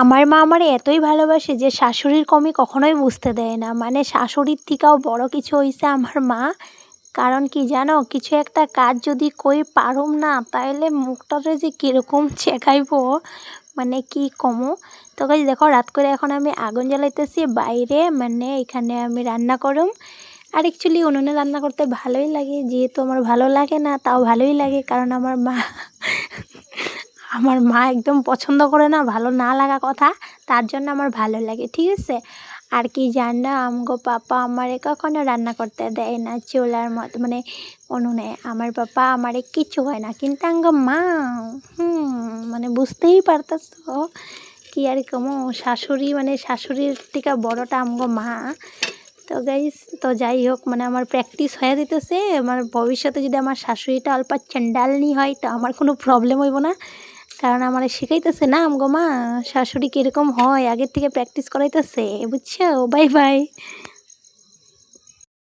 আমার মা আমারে এতই ভালোবাসে যে শাশুড়ির কমি কখনোই বুঝতে দেয় না। মানে শাশুড়ির থেকেও বড় কিছু হইছে আমার মা। কারণ কি জানো? কিছু একটা কাজ যদি কই পারুম না তাইলে মুখটারে যে কিরকম চেকাইবো মানে কি কমু। তো গাইস দেখো রাত করে এখন আমি আগুন জ্বালাইতেছি বাইরে, মানে এখানে আমি রান্না করুম। আর অ্যাকচুয়ালি উনুনে রান্না করতে ভালোই লাগে, যেহেতু আমার ভালো লাগে না তাও ভালোই লাগে, কারণ আমার মা একদম পছন্দ করে না ভালো না লাগা কথা, তার জন্য আমার ভালো লাগে, ঠিক আছে। আর কি জানো, আমগো পাপা আমারে কখনো রান্না করতে দেয় না চুলার মতো, মানে উনুনে। আমার পাপা আমারে কিচ্ছু হয় না, কিন্তু আঙ্গ মা মানে বুঝতেই পারতেছো কি আর কমো। শাশুড়ি মানে শাশুড়ির থেকে বড়টা আমগো মা। তো গাইস, তো যাই হোক, মানে আমার প্র্যাকটিস হয়ে দিতেছে। আমার ভবিষ্যতে যদি আমার শাশুড়িটা অল্প চণ্ডালনি হয় তো আমার কোনো প্রবলেম হইব না, কারণ আমার শিখাইতেছে না আমগো মা শাশুড়ি কীরকম হয়, আগের থেকে প্র্যাকটিস করাইতেছে, বুঝছো। Bye bye.